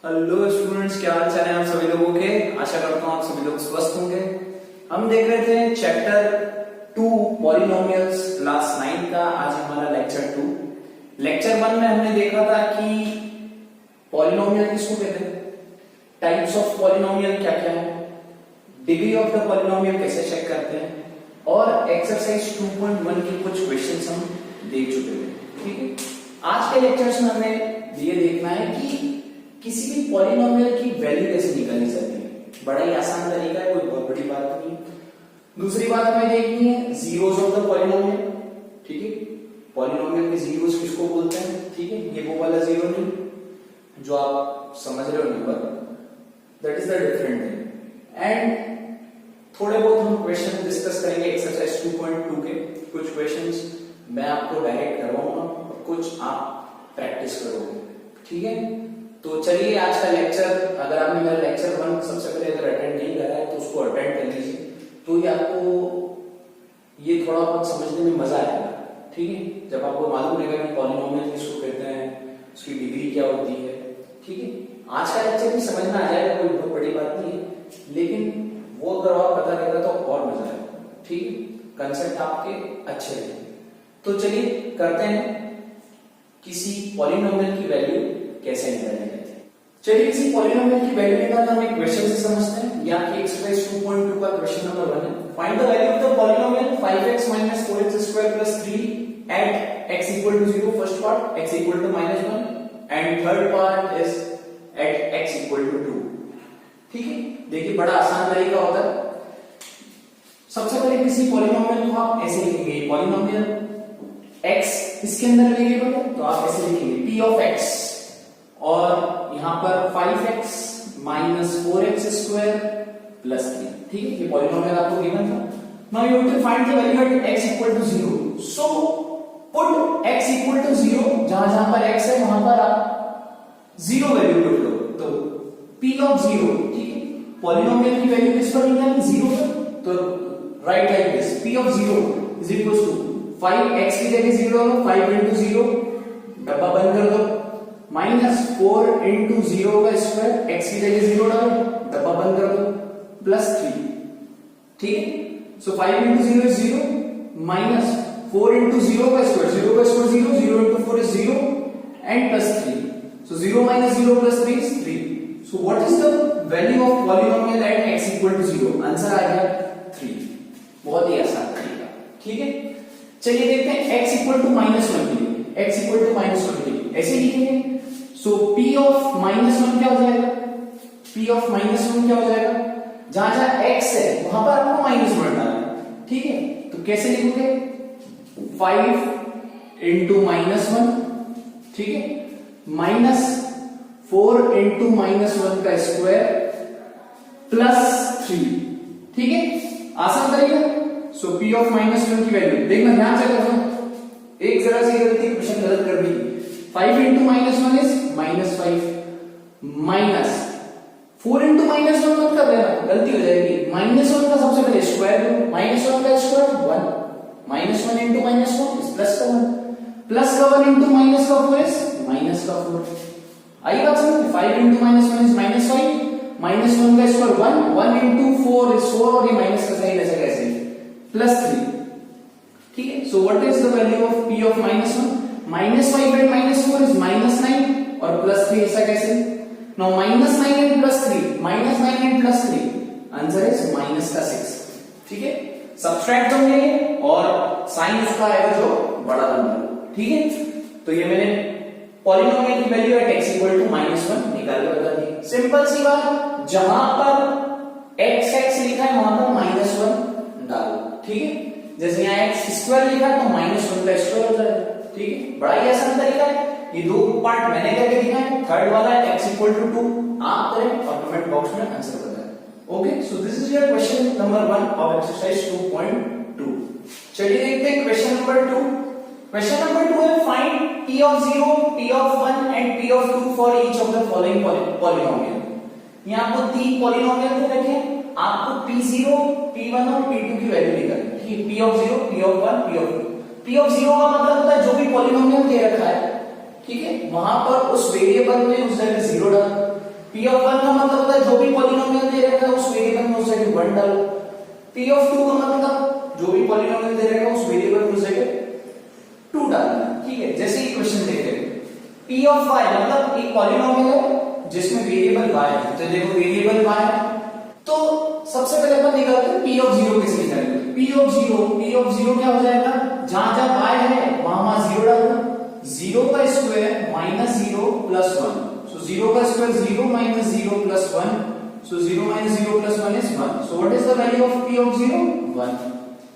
Hello students, क्या हाल चाल है आप सभी लोगों के। आशा करता हूँ आप सभी लोग स्वस्थ होंगे। हम देख रहे थे चैप्टर 2 पॉलिनोमियल्स क्लास 9 का। आज हमारा लेक्चर 2। लेक्चर 1 में हमने देखा था कि पॉलिनोमियल किसको कहते हैं, टाइप्स ऑफ पॉलिनोमियल क्या क्या है, डिग्री ऑफ द पॉलिनोमियल कैसे चेक करते हैं, और एक्सरसाइज 2.1 के कुछ क्वेश्चंस हम देख चुके हैं। ठीक है, आज के लेक्चर्स में हमें ये देखना है कि किसी भी पॉलिनोमियल की वैल्यू कैसे निकाली जाती है। बड़ा ही आसान तरीका है, कोई बहुत बड़ी बात नहीं। दूसरी बात हमें देखनी है जीरोस ऑफ द पॉलिनोमियल। ठीक है, पॉलिनोमियल के जीरोस किसको बोलते हैं। ठीक है, ये वो वाला जीरो नहीं जो आप समझ रहे हो number, that is the different thing. And थोड़े बहुत हम क्वेश्चन डिस्कस करेंगे एक्सरसाइज 2.2 के। कुछ क्वेश्चंस मैं आपको डायरेक्ट करवाऊंगा और कुछ आप प्रैक्टिस करोगे। ठीक है, तो चलिए आज का लेक्चर, अगर आपने मेरा लेक्चर 1 सबसे पहले अगर अटेंड नहीं करा है तो उसको अटेंड कर लीजिए, तो ये आपको ये थोड़ा बहुत समझने में मजा आएगा। ठीक है, जब आपको मालूम रहेगा कि पॉलिनोमियल किसको कहते हैं, उसकी डिग्री क्या होती है। ठीक है, आज का लेक्चर भी समझ में आ जाएगा, कोई बहुत बड़ी बात नहीं है, लेकिन वो अगर और पता रहेगा तो और मजा आएगा। ठीक है, कंसेप्ट आपके अच्छे हैं। तो चलिए करते हैं किसी पॉलिनोमियल की वैल्यू कैसे निकाली जाती है। चलिए किसी पॉलिनोमियल की वैल्यू निकालना हम एक क्वेश्चन से समझते हैं। यहाँ की एक्सरसाइज 2.2 का क्वेश्चन नंबर 1 है। Find the value of the polynomial 5x - 4x² + 3 at x = 0। First part x = -1 and third part is at x = 2। ठीक है, देखिए बड़ा आसान तरीका होता है। सबसे पहले किसी पॉलिनोमियल को आप ऐसे लिखेंगे, पॉलिनोमियल x इसके अंदर वेरिएबल है तो आप ऐसे लिखेंगे p of x, और यहां पर 5x - 4x² + 3। ठीक है, ये पॉलिनोमियल आपको गिवन था। Now you have to find the value at x = 0। So put x = 0, जहां पर x है वहां पर आप 0 वैल्यू पुट लो, तो p of 0। ठीक है, पॉलिनोमियल की वैल्यू किस पर निकालनी, 0 पर, तो right like this, p of 0 = 5x की जगह 0 डालो, 5 × 0 डब्बा बंद कर दो, -4 × 0 का स्क्वायर, x की जगह 0 डालो, डब्बा बंद कर दो, +3। ठीक है, सो 5 × 0 is 0, -4 × 0 का स्क्वायर, 0 का square 0, 0 × 4 is 0 and +3। So 0 - 0 + 3 is 3। So what is the value of polynomial at x = 0? Answer आ गया 3। बहुत ही आसान तरीका। ठीक है, चलिए देखते हैं x = -1 के लिए। x = -1 के लिए ऐसे लिखेंगे। सो p of -1 क्या हो जाएगा, p of -1 क्या हो जाएगा, जहां जहां x है वहां पर आपको -1 डालना है। ठीक है, तो कैसे लिखोगे, 5 × -1, ठीक है, -4 × -1 का स्क्वायर +3। ठीक है, आसान तरीका। सो p of -1 की वैल्यू देखना ध्यान से करना, एक जरा सी गलती क्वेश्चन गलत कर दी। 5 × -1 is -5, -4 × -1 मत कर देना, गलती हो जाएगी। -1 का सबसे पहले स्क्वायर लो, -1 का स्क्वायर 1, -1 × -1 is प्लस का 1, प्लस का 1 × -4 is माइनस का 4। आई बात समझ, 5 × -1 is -5, -1 का स्क्वायर 1, 1 × 4 is 4, और ये माइनस का साइन ऐसे कैसे +3। ठीक है, सो what is the value of p of -1, -5 and -4 is -9 और +3 ऐसा कैसे। Now -9 and +3, -9 and +3, answer is -6। ठीक है, सब्ट्रैक्ट होंगे और साइन उसका आएगा जो बड़ा नंबर। ठीक है, तो ये मैंने पॉलिनोमियल की वैल्यू एट x = -1 निकाल के बता दी। सिंपल सी बात, जहां पर x लिखा है वहां पर -1 डालो। ठीक है, जैसे यहाँ x² लिखा है तो -1 का स्क्वायर हो जाएगा। ठीक है, बड़ा ही आसान तरीका है। ये दो पार्ट मैंने करके दिखा है, थर्ड वाला x = 2 आप करें और कमेंट बॉक्स में आंसर बताएं। Okay, so this is your question number 1 of exercise 2.2। चलिए देखते हैं क्वेश्चन नंबर 2। क्वेश्चन नंबर 2 है find p of 0, p of 1 and p of 2 for each of the following polynomial। यहाँ आपको 3 पॉलिनोमियल दे रखे हैं, आपको p0, p1 और p2 की वैल्यू निकालनी है। p of 0, p of 1, p of 2। p of 0 का मतलब होता है जो भी पॉलिनोमियल दे रखा है, ठीक है, वहां पर उस वेरिएबल में उस जगह 0 डाल, P of 1 का मतलब होता है जो भी पॉलिनोमियल दे रखा है उस वेरिएबल में उस जगह 1 डालो। P of 2 का मतलब जो भी पॉलिनोमियल दे रखा है उस वेरिएबल में उस जगह 2 डालना, ठीक है। जैसे इक्वेशन देखते हैं, P of y मतलब एक पॉलिनोमियल है जिसमें वेरिएबल y है, तो देखो वेरिएबल y है, तो सबसे पहले अपन निकालते हैं P of 0 कैसे निकालेंगे। P of 0 क्या हो जाएगा, जहां जहां y है वहां 0 डालना, 0 का स्क्वायर माइनस 0 प्लस 1, so 0 का square 0 minus 0 plus 1, so 0 minus 0 plus 1 is 1, so what is the value of P of 0? 1।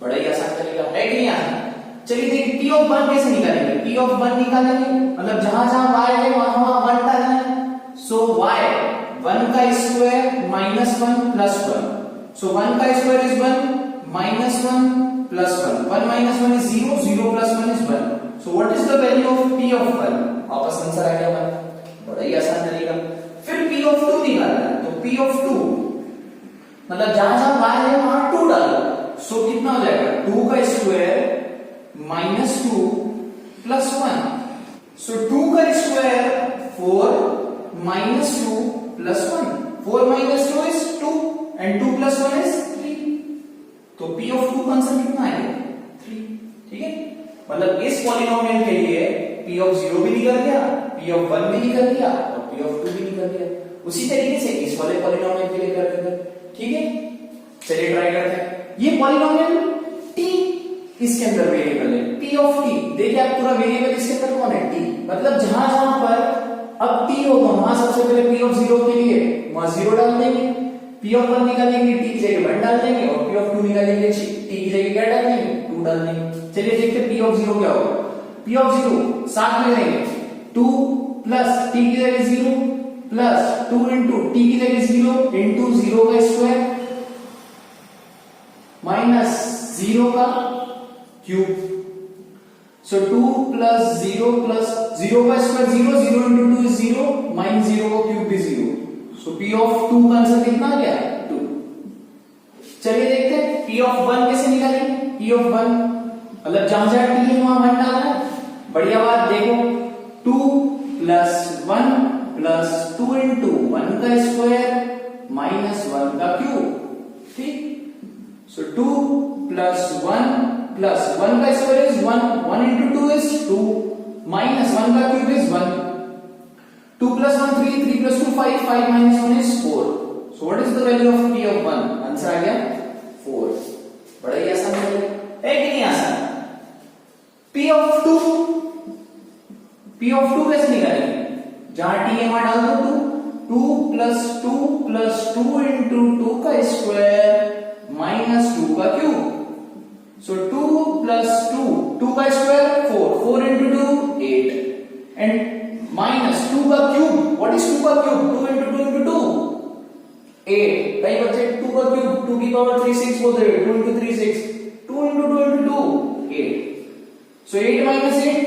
बड़ा ही आसान तरीका है कि नहीं आसान। चलिए देखिए P of 1 कैसे निकालेंगे। P of 1 निकालेंगे मतलब जहां जहां y है वहां 1 डालना है, so y 1 का स्क्वायर माइनस 1 प्लस 1, so 1 का square is 1 minus 1 plus 1, 1 minus 1 is 0, 0 plus 1 is 1, so what is the value of P of 1? वापस आंसर आ गया 1। बड़ा ही आसान तरीका। फिर P of 2 निकालना है, तो P of 2 मतलब जहां जहां y है वहां 2 डालो, सो कितना हो जाएगा 2 का स्क्वायर माइनस 2 प्लस 1, सो 2 का square 4 minus 2 plus 1, 4 minus 2 is 2 and 2 plus 1 is 3, तो P of 2 का आंसर कितना आएगा 3, ठीक है। मतलब इस पॉलिनोमियल के लिए P of 0 भी निकल गया, P of 1 भी निकल गया और P of 2 भी निकल गया। उसी तरीके से इस वाले पॉलिनोमियल के लिए कर देंगे, ठीक है। चलिए ट्राई करते हैं। ये पॉलिनोमियल t इसके अंदर वेरिएबल है P of t, देखिए आप पूरा वेरिएबल इसके अंदर कौन है t, मतलब जहां जहां पर अब t होगा वहां सबसे पहले P of 0 के लिए वहां 0 डाल देंगे, P of 1 निकालेंगे t की जगह 1 डाल देंगे और P of 2 निकालेंगे t की जगह क्या डाल देंगे 2 डाल देंगे। चलिए देखते हैं P of 0 क्या होगा। P of 0 साथ में लेंगे 2 प्लस t की जगह 0 प्लस 2 इंटू t की जगह 0 इंटू 0 का स्क्वायर माइनस 0 का क्यूब, सो 2 प्लस 0 प्लस 0 का स्क्वायर 0, 0 इंटू 2 इज 0 माइनस 0 का क्यूब भी 0, सो P of 2 का आंसर कितना आ गया 2। चलिए देखते हैं P of 1 कैसे निकालेंगे। P of 1 मतलब जहां जहां t है वहां 1 डालना है। बढ़िया बात देखो 2 प्लस 1 प्लस 2 इंटू 1 का स्क्वायर माइनस 1 का क्यूब, ठीक। सो 2 प्लस 1 प्लस 1 का square is 1, 1 into 2 is 2 minus 1 का cube is 1, 2 plus 1 3, 3 plus 2 5, 5 minus 1 is 4, so what is the value of P of 1? Answer आ गया 4। बड़ा ही आसान है कि नहीं आसान। P of 2 कैसे निकालेंगे, जहां t है वहां डाल दो 2 प्लस 2 प्लस 2 इंटू 2 का स्क्वायर माइनस 2 का क्यूब, सो 2 प्लस 2 का स्क्वायर 4, 4 इंटू 2 8 एंड माइनस 2 का क्यूब, व्हाट इज 2 का क्यूब 2 इंटू 2 इंटू 2 8, कई बच्चे 2 का क्यूब 2 की पावर 3 6 बोलते हैं, 2 into 3 6, 2 into 2 into 2 8, so 8 minus 8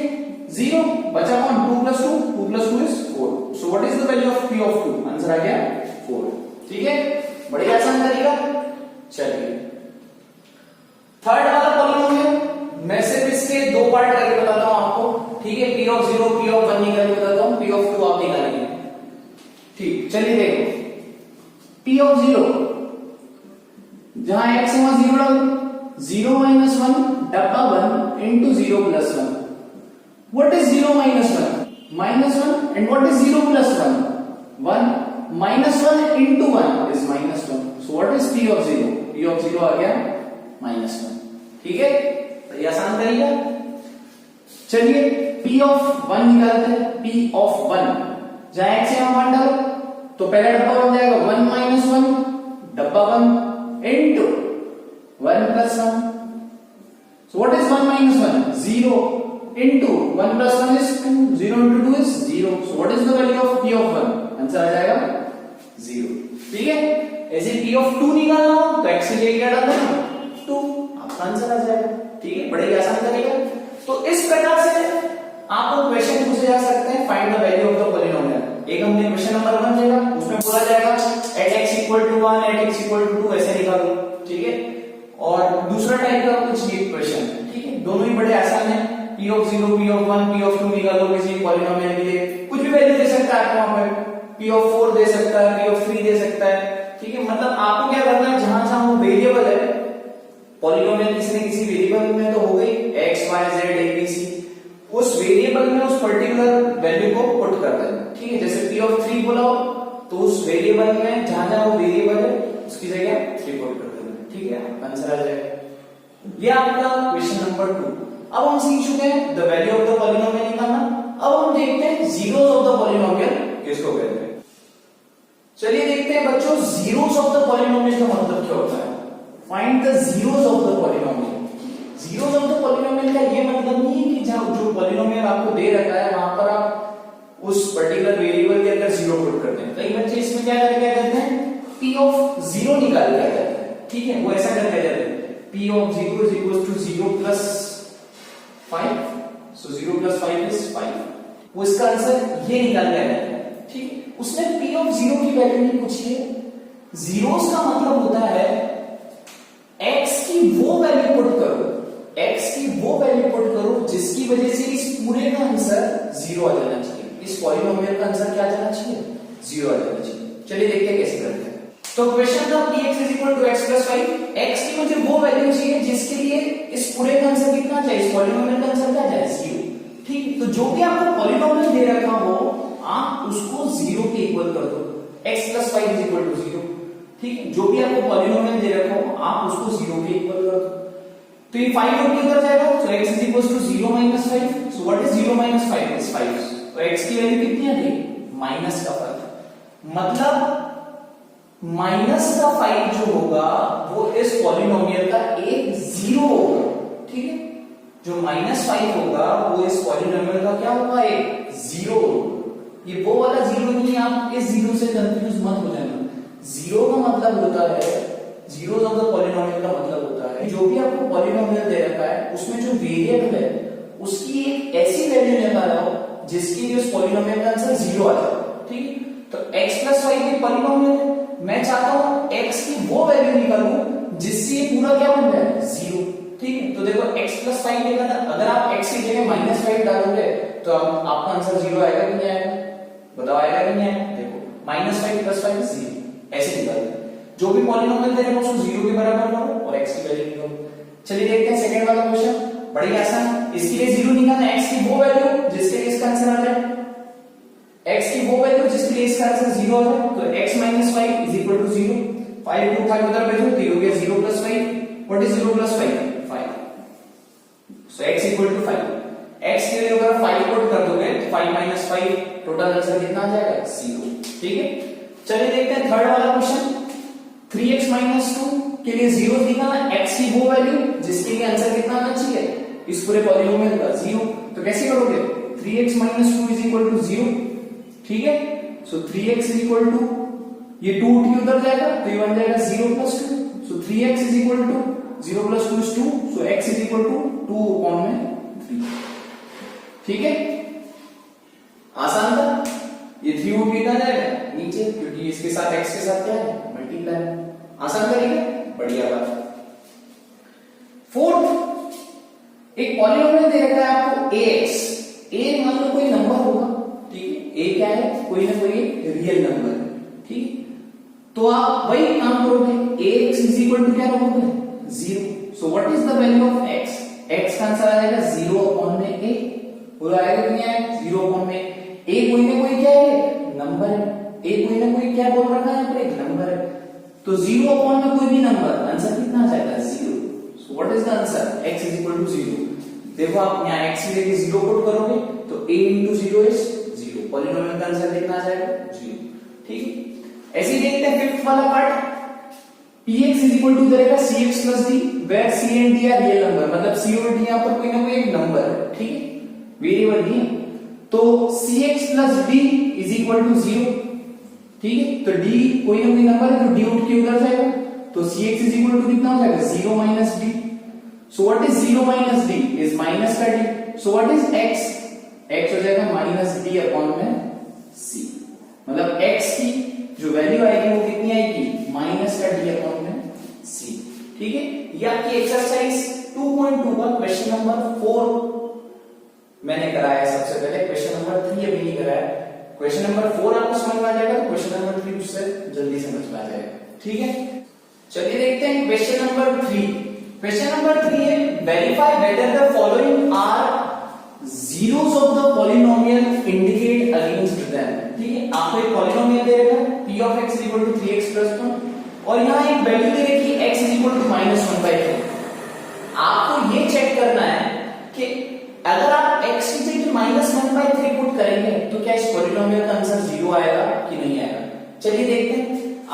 0, बचा कौन 2 plus 2, 2 plus 2 is 4, so what is the value of P of 2? Answer आ गया 4, ठीक है। बड़ी आसान तरीका। चलिए थर्ड वाला पॉलिनोमियल मैं सिर्फ इसके 2 पार्ट करके बताता हूं आपको, ठीक है। P of 0 P of 1 निकाल के बताता हूं, P of 2 आप निकालेंगे, ठीक। चलिए देखो P of 0 जहां x है वहां 0 डालो, 0 minus 1 डब्बा 1 into 0 plus 1, what is 0 minus 1? Minus 1, and what is 0 plus 1? 1, minus 1 into 1 is minus 1, so what is P of 0? P of 0 आ गया minus 1, ठीक है। तो ये आसान तरीका। चलिए P of 1 निकालते हैं। P of 1 जहां x है वहां 1 डालो, तो पहला डब्बा बन जाएगा 1 minus 1 डब्बा 1 into 1 plus 1, so what is 1 minus 1? 0 into 1 plus 1 is 2, 0 into 2 is 0, so what is the value of P of 1? Answer आ जाएगा 0, ठीक है। ऐसे P of 2 निकालना हो तो x की जगह क्या डालना है 2, आपका आंसर आ जाएगा, ठीक है। बड़े ही आसान तरीका। तो इस प्रकार से आपको क्वेश्चन पूछे जा सकते हैं find the value of the polynomial. एक हमने क्वेश्चन नंबर 1 लेगा, उसमें बोला जाएगा at x equal to 1 at x equal to 2 ऐसे निकालो, ठीक है। और दूसरा टाइप का कुछ ये क्वेश्चन, ठीक है। दोनों ही बड़े आसान है। P of 0 P of 1 P of 2 निकालो किसी पॉलिनोमियल के लिए, कुछ भी वैल्यू दे सकता है आपको वहां पर, P of 4 दे सकता है, P of 3 दे सकता है, ठीक है। मतलब आपको क्या करना है, जहां जहां वो वेरिएबल है, पॉलिनोमियल किसी न किसी वेरिएबल में तो हो गई, x y z a b c, उस वेरिएबल में उस पर्टिकुलर वैल्यू को पुट कर देना, ठीक है। जैसे P of 3 बोला तो उस वेरिएबल में जहां जहां वो वेरिएबल है उसकी जगह 3 पुट कर देना, ठीक है, आंसर आ जाएगा। ये आपका क्वेश्चन नंबर 2। अब हम सीख चुके हैं the value of the polynomial निकालना। अब हम देखते हैं जीरोस ऑफ द पॉलिनोमियल किसको कहते हैं। चलिए देखते हैं बच्चों, जीरोस ऑफ द पॉलिनोमियल का मतलब क्या होता है। Find the zeros of the polynomial. Zeros of the polynomial का ये मतलब नहीं है कि जहां जो पॉलिनोमियल आपको दे रखा है वहां पर आप उस पर्टिकुलर वेरिएबल के अंदर जीरो पुट करते हैं। कई बच्चे इसमें क्या करते हैं, p ऑफ 0 निकाल के आ जाते हैं, ठीक है, वो ऐसा करके आ जाते हैं, p of 0 is equals to 0 plus 5, so 0 plus 5 is 5, वो इसका आंसर ये निकाल के आ जाता है, ठीक है। उसने p of 0 की वैल्यू नहीं पूछी है। जीरोस का मतलब होता है x की वो वैल्यू पुट करो, x की वो वैल्यू पुट करो जिसकी वजह से इस पूरे का आंसर 0 आ जाना चाहिए, इस पॉलिनोमियल का आंसर क्या आ जाना चाहिए, 0 आ जाना चाहिए। चलिए देखते हैं कैसे करते हैं। तो क्वेश्चन था px is equal to x plus 5, x की मुझे वो वैल्यू चाहिए जिसके लिए इस पूरे का आंसर कितना चाहिए, इस पॉलिनोमियल का आंसर क्या जाए, 0, ठीक। तो जो भी आपको पॉलिनोमियल दे रखा हो आप उसको 0 के इक्वल कर दो, x plus 5 is equal to 0, ठीक। जो भी आपको पॉलिनोमियल दे रखा हो आप उसको 0 के इक्वल कर दो। तो ये 5 उठ के उधर जाएगा, तो x is equal to 0 minus 5, so what is 0 minus 5 is 5, तो x की वैल्यू कितनी आ गई, माइनस का 5, मतलब माइनस का 5 जो होगा वो इस पॉलिनोमियल का एक 0 होगा, ठीक है। जो -5 होगा वो इस पॉलिनोमियल का क्या होगा, एक 0 होगा। ये वो वाला 0 नहीं, आप इस 0 से कंफ्यूज मत हो जाना। 0 का मतलब होता है, जीरोस ऑफ द पॉलिनोमियल का मतलब होता है जो भी आपको पॉलिनोमियल दे रखा है उसमें जो वेरिएबल है उसकी एक ऐसी वैल्यू निकालो जिसकी इस पॉलिनोमियल का आंसर 0 आ जाए, ठीक है। तो x plus 5 ये पॉलिनोमियल है, मैं चाहता हूं x की वो वैल्यू निकालूं जिससे ये पूरा क्या बन जाए, 0, ठीक है। तो देखो x plus 5 लेकर अगर आप x की जगह -5 डालोगे तो आपका आंसर 0 आएगा कि नहीं आएगा, बताओ आएगा कि नहीं आएगा। देखो -5 plus 5 is 0, ऐसे निकालो। जो भी पॉलिनोमियल दे रहे हैं उसको 0 के बराबर करो और x की वैल्यू निकालो। चलिए देखते हैं सेकंड वाला क्वेश्चन, बड़ी आसान। इसके लिए 0 निकालना है, x की वो वैल्यू जिसके लिए इसका आंसर आ जाए, x की वो वैल्यू जिसके लिए इसका आंसर 0 आ जाए, तो x minus 5 is equal to 0, 5 to 5 उधर भेजो तो ये हो गया 0 plus 5, what is 0 plus 5, 5, so x equal to 5, x के लिए अगर 5 पुट कर दोगे तो 5 minus 5 टोटल आंसर कितना आ जाएगा, 0, ठीक है। चलिए देखते हैं थर्ड वाला क्वेश्चन, 3x minus 2 के लिए 0 निकालना, x की वो वैल्यू जिसके लिए आंसर कितना आना चाहिए, इस पूरे पॉलिनोमियल का 0, तो कैसे करोगे, 3x minus 2 is equal to 0, ठीक है। सो 3x is equal to, ये 2 उठ के उधर जाएगा तो ये बन जाएगा 0 plus 2, so 3x is equal to 0 plus 2 is 2, so x is equal to 2 upon में 3, ठीक है। आसान था, ये 3 उठ के इधर जाएगा नीचे क्योंकि इसके साथ x के साथ क्या है, मल्टीप्लाई, आसान तरीका, बढ़िया बात। फोर्थ, एक पॉलिनोमियल दे रखा है आपको ax, a मान लो कोई नंबर होगा, ठीक है, a क्या है, कोई ना कोई रियल नंबर है, ठीक है। तो आप वही काम करोगे, ax is equal to क्या रखोगे, 0, so what is the value of x, x का आंसर आ जाएगा 0 upon में a, पूरा आएगा कि नहीं आएगा, 0 upon में a कोई ना कोई क्या है, नंबर है, a कोई ना कोई क्या बोल रखा है यहाँ पर, एक नंबर है, तो 0 upon में कोई भी नंबर, आंसर कितना आ जाएगा, 0, so what is the answer, x is equal to 0। देखो आप यहाँ x की जगह 0 पुट करोगे तो a into 0 is 0, पॉलिनोमियल का आंसर कितना आ जाएगा, 0, ठीक है। ऐसे ही देखते हैं फिफ्थ वाला part, px is equal to करेगा cx plus d, where c and d are real number, मतलब c और d यहाँ पर कोई ना कोई एक नंबर है, ठीक है, वेरिएबल नहीं है, तो cx plus d is equal to 0, ठीक है। तो d कोई ना कोई नंबर है तो d उठ के उधर जाएगा, तो cx is equal to कितना हो जाएगा, 0 minus d, so what is 0 minus d is minus का d, so what is x, x हो जाएगा minus d upon में c, मतलब x की जो वैल्यू आएगी वो कितनी आएगी, माइनस का d अपॉन में c, ठीक है। ये आपकी एक्सरसाइज 2.2 का क्वेश्चन नंबर 4 मैंने कराया है सबसे पहले, क्वेश्चन नंबर 3 अभी नहीं कराया, क्वेश्चन नंबर 4 आपको समझ में आ जाएगा तो क्वेश्चन नंबर 3 उससे जल्दी समझ में आ जाएगा। ठीक है, चलिए देखते हैं क्वेश्चन नंबर 3। क्वेश्चन नंबर 3 है verify whether the following are zeros of the polynomial indicate against them। ठीक है, आपको एक पॉलिनोमियल दे रखा है p of x equal to 3x plus 1 और यहां एक वैल्यू दे रखी है x is equal to -1/3। आपको ये चेक करना है कि अगर आप x की जगह -1/3 पुट करेंगे तो क्या इस पॉलिनोमियल का आंसर 0 आएगा कि नहीं आएगा। चलिए देखते हैं,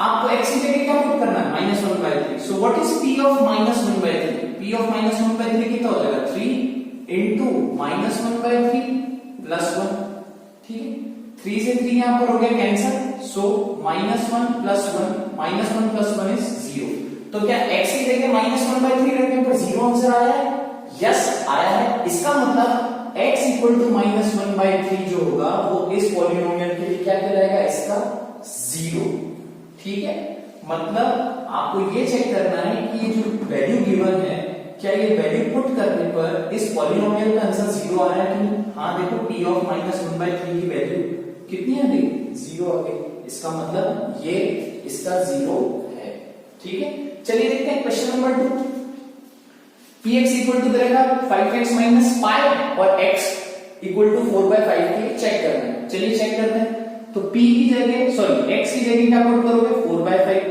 आपको x की जगह क्या पुट करना है -1/3। सो what is p of -1/3? p of -1/3 कितना हो जाएगा 3 into -1/3 plus 1। ठीक है, 3 से 3 यहां पर हो गया cancel, so -1 plus 1 -1 plus 1 is 0। तो क्या x की जगह -1/3 रखने पर 0 आंसर आया है? यस आया है। इसका मतलब x इक्वल टू -1/3 जो होगा वो इस पॉलिनोमियल के लिए क्या कहलाएगा, इसका 0। ठीक है, मतलब आपको ये चेक करना है कि ये जो वैल्यू गिवन है क्या ये वैल्यू पुट करने पर इस पॉलिनोमियल का आंसर 0 आ रहा है कि नहीं। हाँ देखो p of -1/3 की वैल्यू कितनी आ गई, 0 आ गई। इसका मतलब ये इसका 0 है। ठीक है, चलिए देखते हैं question number 2। px equal to रहेगा 5x - 5 और x इक्वल टू 4/5 के लिए चेक करना है। चलिए चेक करते हैं। तो p की जगह सॉरी x की जगह क्या पुट करोगे 4/5।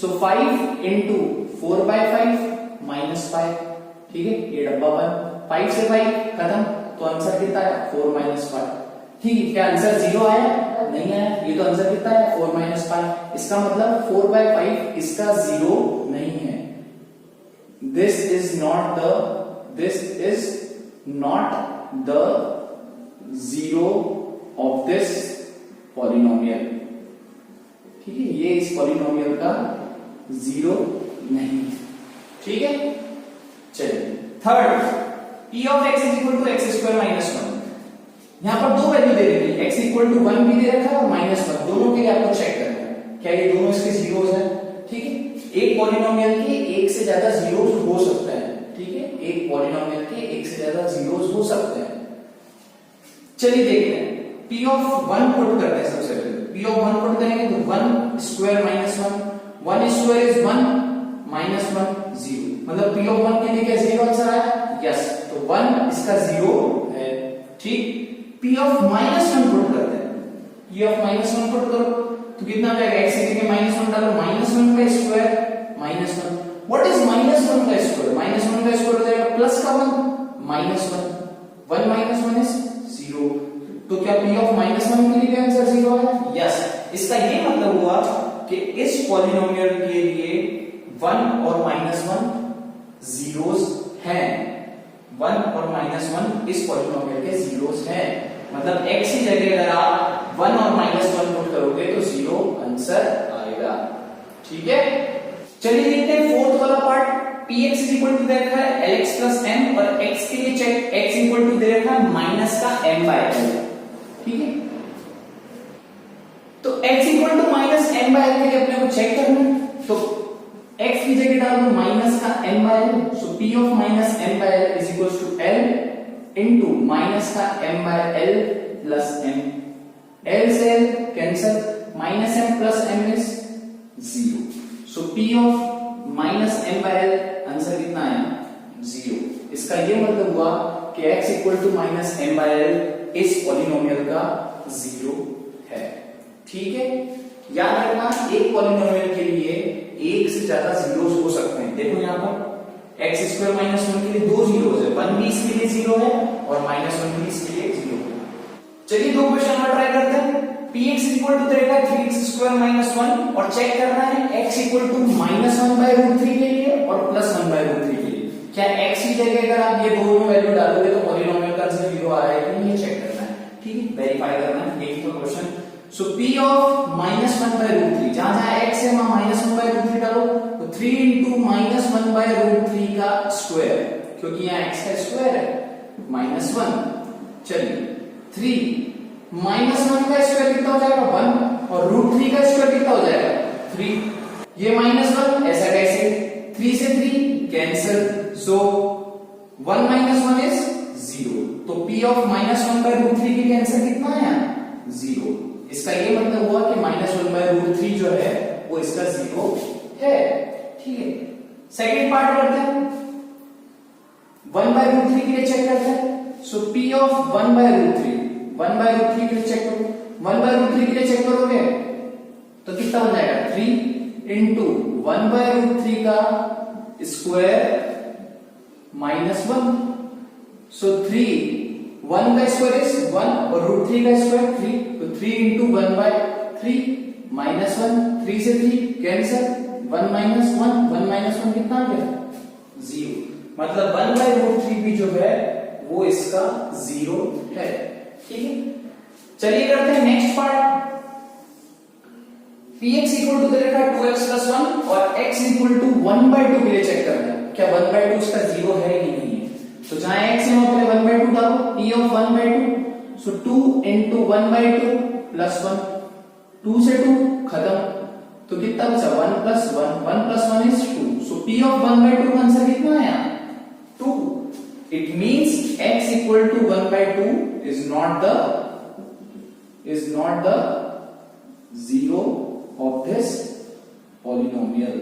सो 5 into 4/5 - 5। ठीक है, ये डब्बा बंद, 5 से 5 खत्म, तो आंसर कितना आया 4 - 5। ठीक है, क्या आंसर 0 आया? नहीं आया। ये तो आंसर कितना है 4 - 5। इसका मतलब 4/5 इसका 0 नहीं है। This is not the zero of this polynomial। ठीक है, ये इस पॉलिनोमियल का 0 नहीं है। ठीक है, चलिए third, p of x is equal to x² - 1। यहां पर दो वैल्यू दे रखी है, x इक्वल टू 1 भी दे रखा है और -1, दोनों के लिए आपको चेक करना है क्या ये दोनों इसके जीरोस हैं। ठीक है, एक पॉलिनोमियल के एक से ज्यादा जीरोस हो सकते हैं। ठीक है, एक पॉलिनोमियल के एक से ज्यादा जीरोस हो सकते हैं। चलिए देखते हैं, p of 1 पुट करते हैं सबसे पहले। p of 1 पुट करेंगे तो 1 स्क्वायर - 1, 1 स्क्वायर इज 1 -1 0, मतलब p of 1 के लिए क्या 0 आंसर आया? यस, तो 1 इसका 0 है। ठीक, p of -1 पुट करते हैं। p of -1 पुट करो तो कितना आ जाएगा, x की जगह -1 डालो, -1 का स्क्वायर -1। व्हाट इज -1 का स्क्वायर? -1 का स्क्वायर हो जाएगा प्लस का 1 -1, 1 -1 इज 0। तो क्या p of -1 के लिए आंसर 0 है? यस। इसका ये मतलब हुआ कि इस पॉलिनोमियल के लिए 1 और -1 जीरोस हैं। 1 और -1 इस पॉलिनोमियल के जीरोस हैं, मतलब x की जगह अगर आप 1 और -1 पुट करोगे तो 0 आंसर आएगा। ठीक है, चलिए देखते हैं फोर्थ वाला part. px is equal to दे रखा है lx प्लस m और x के लिए चेक, x इक्वल टू दे रखा है माइनस का m/l। ठीक है, तो x equal to minus m/l के लिए अपने को चेक करना है, तो x की जगह डाल दो माइनस का m/l। सो p of minus m/l is equal to l into minus का m/l प्लस m। l से l cancel, minus m plus m is 0। सो p of minus m/l answer कितना आया 0। इसका ये मतलब हुआ कि x equal to minus m/l इस पॉलिनोमियल का 0 है। ठीक है, याद रखना एक पॉलिनोमियल के लिए एक से ज्यादा जीरोस हो सकते हैं। देखो यहाँ पर x² - 1 के लिए 2 जीरोस है, 1 भी इसके लिए 0 है और -1 भी इसके लिए 0 है। चलिए दो क्वेश्चन और ट्राई करते हैं। px इक्वल टू रहेगा 3x² - 1 और चेक करना है x इक्वल टू -1/√3 के लिए और +1/√3 के लिए। क्या x की जगह अगर आप ये दोनों वैल्यू डालोगे तो पॉलिनोमियल का आंसर 0 आ रहा है कि नहीं, ये चेक करना है। ठीक है, वेरीफाई करना है। देखिए तो क्वेश्चन, सो p ऑफ -1/√3, जहां जहां x है वहां -1/√3 डालो, तो 3 into -1/√3 का स्क्वायर, क्योंकि यहाँ x का स्क्वायर है -1। चलिए 3 -1 का स्क्वायर कितना हो जाएगा 1 और √3 का स्क्वायर कितना हो जाएगा 3। ये -1 ऐसा कैसे, 3 से 3 कैंसिल, सो 1 - 1 इज 0। तो p ऑफ -1/√3 के लिए आंसर कितना आया 0। ये मतलब हुआ कि -1/√3 जो है वो इसका 0 है। ठीक है, सेकंड पार्ट करते हैं, 1/√3 के लिए चेक करते हैं। सो P ऑफ 1/√3 के लिए चेक करो, 1/√3 के लिए चेक करोगे तो कितना बन जाएगा 3 इंटू 1/√3 का स्क्वायर -1। सो 1 का स्क्वायर इज 1 और √3 का स्क्वायर 3, तो 3 इंटू 1/3 -1, 3 से 3 कैंसिल, 1 -1 कितना आ गया 0। मतलब 1/√3 भी जो है वो इसका 0 है। ठीक है, चलिए करते हैं next part. px equal to दे रखा है 2x + 1 और x इक्वल टू 1/2 के लिए चेक करना है क्या 1/2 इसका 0 है कि नहीं है। तो जहां x है वहां पहले 1/2 डालो, p of 1/2, so 2 into 1/2 plus 1, 2 से 2 खत्म, तो कितना बचा 1 + 1, 1 + 1 इज 2। सो p ऑफ 1/2 का आंसर कितना आया 2। It means x equal to 1/2 is not the 0 of this polynomial.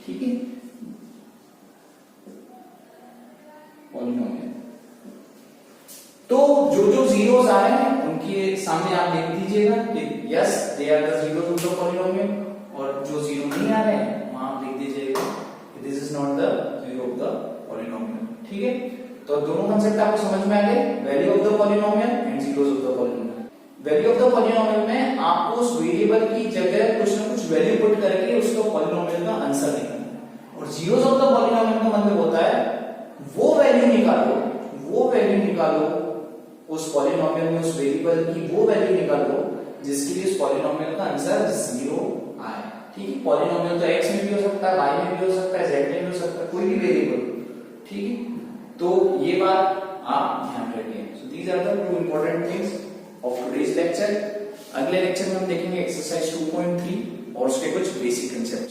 ठीक है, पॉलिनोमियल तो जो जीरोस आ रहे हैं उनके सामने आप लिख दीजिएगा कि yes they are the zeros of the polynomial, और जो जीरो नहीं आ रहे हैं वहां आप लिख दीजिएगा कि this is not the zero of the polynomial. ठीक है, तो दोनों कांसेप्ट आपको समझ में आ गए, value of the polynomial and zeros of the polynomial. Value of the polynomial में आपको उस वेरिएबल की जगह कुछ ना कुछ वैल्यू पुट करके उसको पॉलिनोमियल का आंसर निकालना है, और जीरोस ऑफ द पॉलिनोमियल का मतलब होता है वो वैल्यू निकालो उस पॉलिनोमियल में, उस वेरिएबल की वो वैल्यू निकालो जिसके लिए उस पॉलिनोमियल का आंसर 0 आए। ठीक है, पॉलिनोमियल तो x में भी हो सकता है, y में भी हो सकता है, z में भी हो सकता है, कोई भी वेरिएबल। ठीक है, तो ये बात आप ध्यान रखिए। So these are the 2 important things of today's lecture. अगले लेक्चर में हम देखेंगे एक्सरसाइज 2.3 और उसके कुछ बेसिक कंसेप्ट।